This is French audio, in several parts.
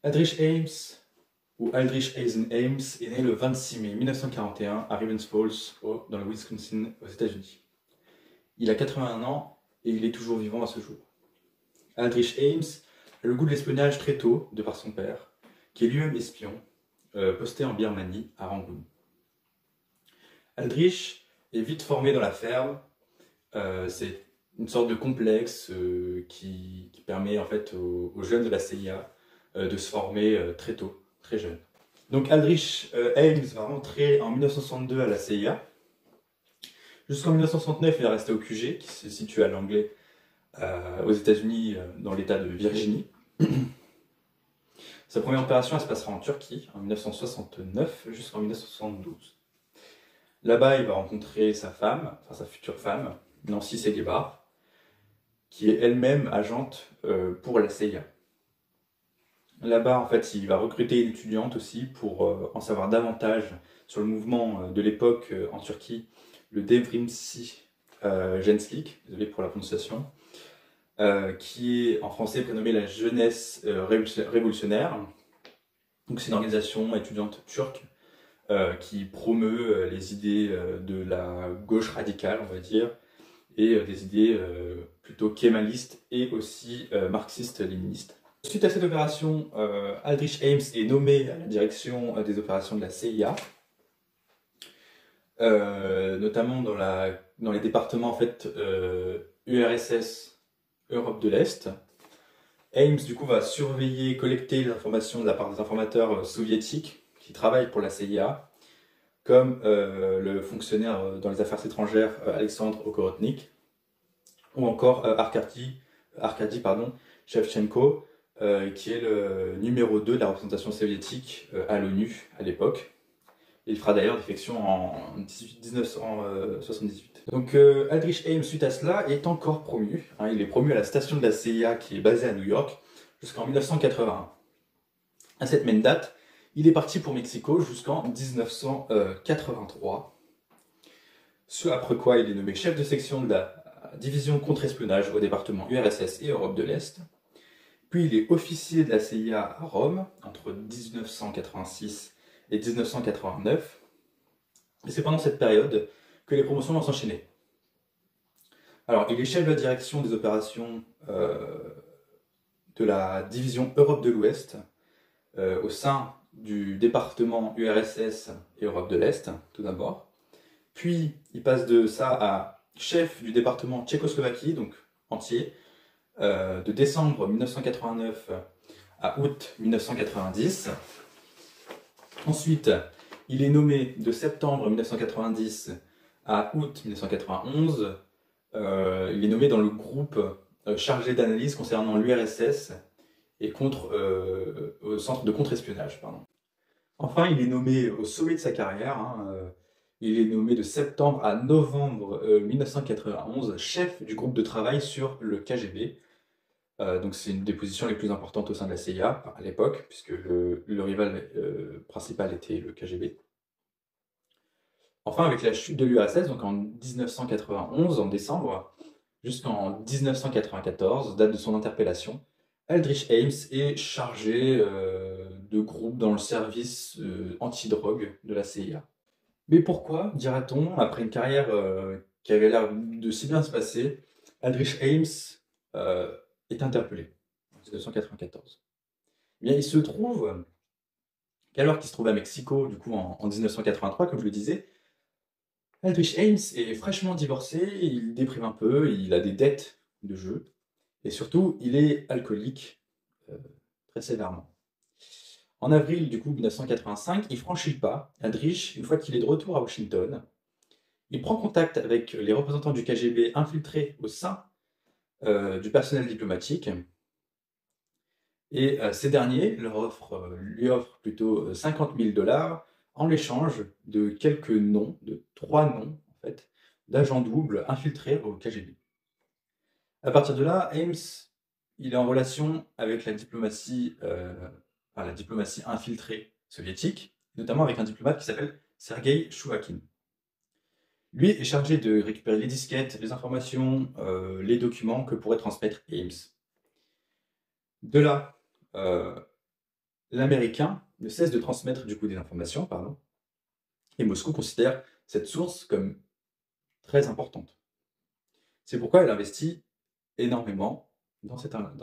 Aldrich Ames, ou Aldrich Eisen Ames, est né le 26 mai 1941 à Ravens Falls, dans le Wisconsin, aux États-Unis. Il a 81 ans et il est toujours vivant à ce jour. Aldrich Ames a le goût de l'espionnage très tôt, de par son père, qui est lui-même espion, posté en Birmanie, à Rangoon. Aldrich est vite formé dans la ferme. C'est une sorte de complexe qui permet en fait aux jeunes de la CIA de se former très tôt, très jeune. Donc Aldrich Ames va rentrer en 1962 à la CIA. Jusqu'en 1969, il est resté au QG, qui se situe à Langley, aux États-Unis, dans l'État de Virginie. Sa première opération, elle se passera en Turquie, en 1969 jusqu'en 1972. Là-bas, il va rencontrer sa femme, enfin sa future femme, Nancy Segebar, qui est elle-même agente pour la CIA. Là-bas, en fait, il va recruter une étudiante aussi pour en savoir davantage sur le mouvement de l'époque en Turquie, le Devrimci Gençlik, désolé pour la prononciation, qui est en français prénommé la Jeunesse révolutionnaire. Donc c'est une organisation étudiante turque qui promeut les idées de la gauche radicale, on va dire, et des idées plutôt kémalistes et aussi marxistes-léninistes. Suite à cette opération, Aldrich Ames est nommé à la direction des opérations de la CIA, notamment dans les départements en fait, URSS, Europe de l'Est. Ames du coup va surveiller, collecter les informations de la part des informateurs soviétiques qui travaillent pour la CIA, comme le fonctionnaire dans les affaires étrangères Alexandre Okorotnik, ou encore Arkady Shevchenko, qui est le numéro 2 de la représentation soviétique à l'ONU à l'époque. Il fera d'ailleurs défection en 1978. Donc Aldrich Ames, suite à cela, est encore promu. Il est promu à la station de la CIA qui est basée à New York jusqu'en 1981. À cette même date, il est parti pour Mexico jusqu'en 1983. Ce après quoi il est nommé chef de section de la division contre-espionnage au département URSS et Europe de l'Est. Puis il est officier de la CIA à Rome entre 1986 et 1989. Et c'est pendant cette période que les promotions vont s'enchaîner. Alors, il est chef de la direction des opérations de la division Europe de l'Ouest au sein du département URSS et Europe de l'Est, tout d'abord. Puis, il passe de ça à chef du département Tchécoslovaquie, donc entier, de décembre 1989 à août 1990. Ensuite, il est nommé de septembre 1990 à août 1991. Il est nommé dans le groupe chargé d'analyse concernant l'URSS et au centre de contre-espionnage. Enfin, il est nommé au sommet de sa carrière. Il est nommé de septembre à novembre 1991 chef du groupe de travail sur le KGB. Donc c'est une des positions les plus importantes au sein de la CIA à l'époque, puisque le rival principal était le KGB. Enfin, avec la chute de l'URSS, donc en 1991, en décembre, jusqu'en 1994, date de son interpellation, Aldrich Ames est chargé de groupe dans le service antidrogue de la CIA. Mais pourquoi, dira-t-on, après une carrière qui avait l'air de si bien se passer, Aldrich Ames est interpellé en 1994? Eh bien, il se trouve qu'alors qu'il se trouve à Mexico, du coup en 1983, comme je le disais, Aldrich Ames est fraîchement divorcé, il déprime un peu, il a des dettes de jeu, et surtout, il est alcoolique très sévèrement. En avril du coup 1985, il franchit le pas, Aldrich, une fois qu'il est de retour à Washington. Il prend contact avec les représentants du KGB infiltrés au sein du personnel diplomatique, et ces derniers lui offrent plutôt 50 000 $ en échange de quelques noms, de 3 noms en fait, d'agents doubles infiltrés au KGB. À partir de là, Ames, il est en relation avec la diplomatie infiltrée soviétique, notamment avec un diplomate qui s'appelle Sergei Chouvakin. Lui est chargé de récupérer les disquettes, les informations, les documents que pourrait transmettre Ames. De là, l'Américain ne cesse de transmettre du coup des informations, pardon, et Moscou considère cette source comme très importante. C'est pourquoi elle investit énormément dans cette information,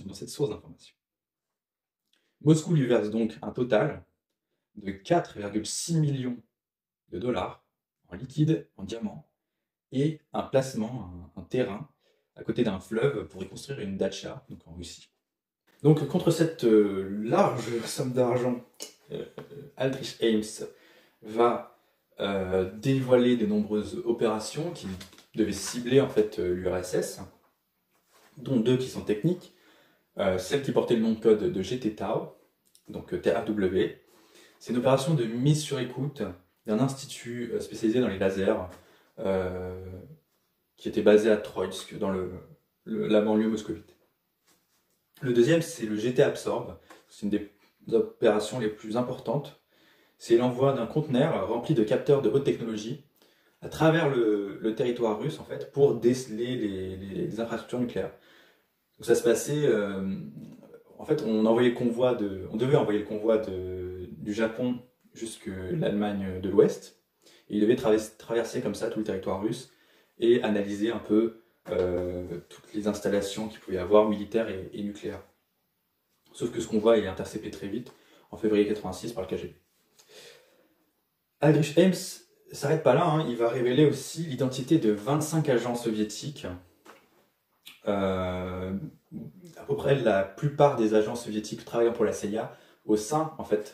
dans cette source d'information. Moscou lui verse donc un total de 4,6 millions de dollars en liquide, en diamants, et un placement, un terrain, à côté d'un fleuve pour y construire une datcha, donc en Russie. Donc contre cette large somme d'argent, Aldrich Ames va dévoiler de nombreuses opérations qui devaient cibler en fait l'URSS, dont 2 qui sont techniques. Celle qui portait le nom de code de GT-TAW, donc TAW. C'est une opération de mise sur écoute d'un institut spécialisé dans les lasers qui était basé à Troïtsk, dans la banlieue moscovite. Le deuxième, c'est le GT-Absorb. C'est une des opérations les plus importantes. C'est l'envoi d'un conteneur rempli de capteurs de haute technologie à travers le territoire russe en fait, pour déceler les infrastructures nucléaires. Donc ça se passait, en fait, on devait envoyer le convoi du Japon jusque l'Allemagne de l'Ouest, et il devait traverser comme ça tout le territoire russe et analyser un peu toutes les installations qu'il pouvait y avoir, militaires et nucléaires. Sauf que ce convoi est intercepté très vite, en février 86, par le KGB. Aldrich Ames ne s'arrête pas là, hein, il va révéler aussi l'identité de 25 agents soviétiques. À peu près la plupart des agents soviétiques travaillant pour la CIA au sein en fait,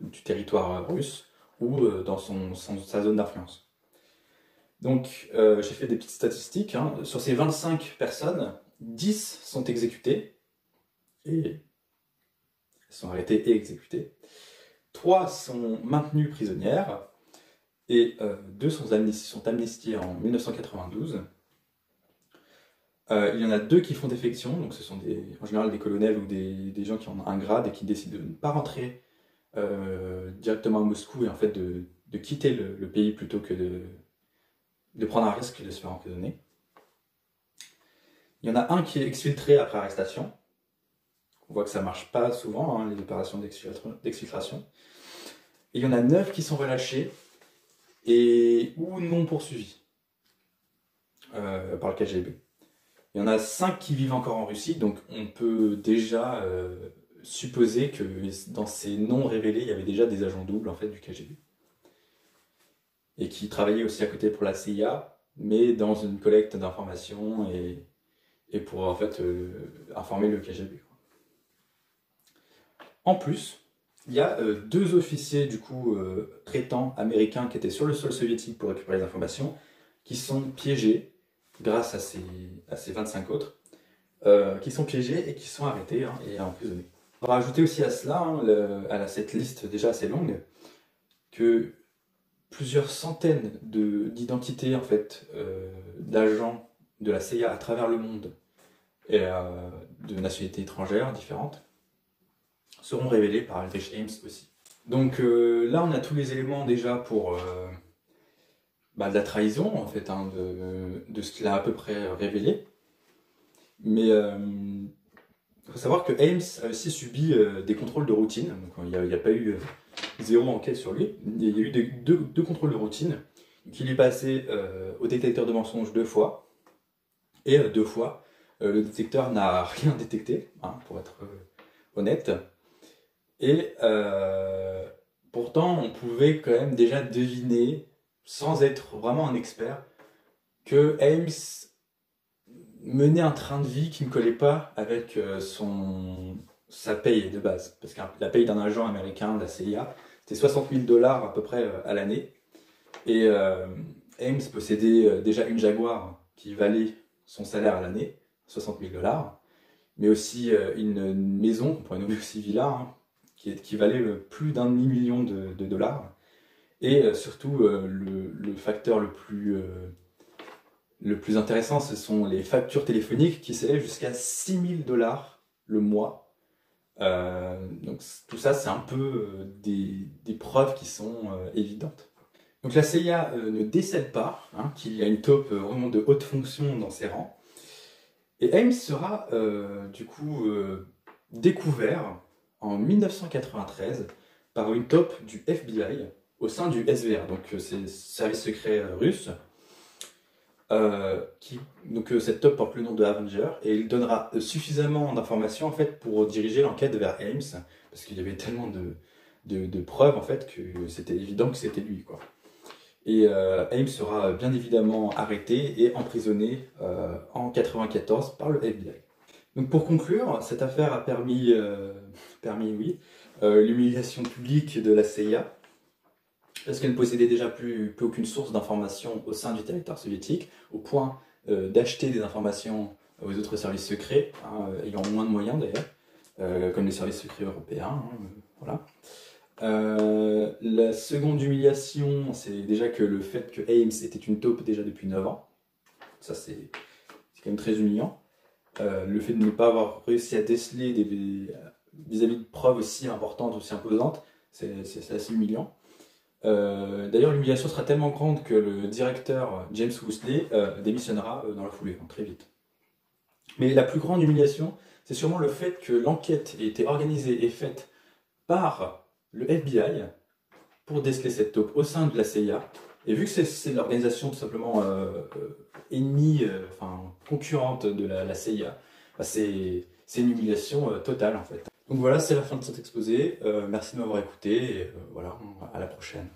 du territoire russe ou dans sa zone d'influence. Donc j'ai fait des petites statistiques. Hein. Sur ces 25 personnes, 10 sont exécutées, et sont arrêtées et exécutées. 3 sont maintenues prisonnières, et 2 sont amnistiées en 1992. Il y en a 2 qui font défection, donc ce sont en général des colonels ou des gens qui ont un grade et qui décident de ne pas rentrer directement à Moscou et en fait de quitter le pays plutôt que de prendre un risque de se faire emprisonner. Il y en a un qui est exfiltré après arrestation. On voit que ça ne marche pas souvent, hein, les opérations d'exfiltration. Et il y en a 9 qui sont relâchés ou non poursuivis par le KGB. Il y en a 5 qui vivent encore en Russie, donc on peut déjà supposer que dans ces noms révélés, il y avait déjà des agents doubles en fait, du KGB. Et qui travaillaient aussi à côté pour la CIA, mais dans une collecte d'informations et pour en fait informer le KGB. En plus, il y a 2 officiers du coup traitants américains qui étaient sur le sol soviétique pour récupérer les informations, qui sont piégés grâce à ces 25 autres, qui sont piégés et qui sont arrêtés et emprisonnés. On va rajouter aussi à cela, à cette liste déjà assez longue, que plusieurs centaines d'identités en fait, d'agents de la CIA à travers le monde et de nationalités étrangères différentes seront révélées par Aldrich Ames aussi. Donc là on a tous les éléments déjà pour de la trahison en fait, hein, de ce qu'il a à peu près révélé. Mais il faut savoir que Ames a aussi subi des contrôles de routine, donc il n'y a pas eu zéro enquête sur lui, il y a eu deux contrôles de routine, qu'il est passé au détecteur de mensonges 2 fois, et 2 fois, le détecteur n'a rien détecté, hein, pour être honnête, et pourtant on pouvait quand même déjà deviner, sans être vraiment un expert, que Ames menait un train de vie qui ne collait pas avec sa paye de base. Parce que la paye d'un agent américain de la CIA, c'était 60 000 $ à peu près à l'année. Et Ames possédait déjà une Jaguar qui valait son salaire à l'année, 60 000 $, mais aussi une maison, qu'on pourrait nommer aussi villa, hein, qui valait plus d'1,5 million de dollars. Et surtout, le facteur le plus intéressant, ce sont les factures téléphoniques qui s'élèvent jusqu'à 6 000 $ le mois. Donc tout ça, c'est un peu des preuves qui sont évidentes. Donc la CIA ne décèle pas qu'il y a une taupe vraiment de haute fonction dans ses rangs. Et Ames sera du coup découvert en 1993 par une taupe du FBI au sein du SVR, donc c'est le service secret russe. Cette taupe porte le nom de Avenger et il donnera suffisamment d'informations en fait pour diriger l'enquête vers Ames parce qu'il y avait tellement de preuves en fait que c'était évident que c'était lui quoi. Et Ames sera bien évidemment arrêté et emprisonné en 1994 par le FBI. Donc pour conclure, cette affaire a permis l'humiliation publique de la CIA parce qu'elle ne possédait déjà plus aucune source d'information au sein du territoire soviétique, au point d'acheter des informations aux autres services secrets, hein, ayant moins de moyens d'ailleurs, comme les services secrets européens. Hein, voilà. La seconde humiliation, c'est déjà que le fait que Ames était une taupe déjà depuis 9 ans. Ça, c'est quand même très humiliant. Le fait de ne pas avoir réussi à déceler vis-à-vis de preuves aussi importantes, aussi imposantes, c'est assez humiliant. D'ailleurs, l'humiliation sera tellement grande que le directeur James Woosley démissionnera dans la foulée, très vite. Mais la plus grande humiliation, c'est sûrement le fait que l'enquête ait été organisée et faite par le FBI pour déceler cette taupe au sein de la CIA. Et vu que c'est l'organisation tout simplement ennemie, concurrente de la CIA, bah, c'est une humiliation totale en fait. Donc voilà, c'est la fin de cet exposé. Merci de m'avoir écouté et voilà, à la prochaine.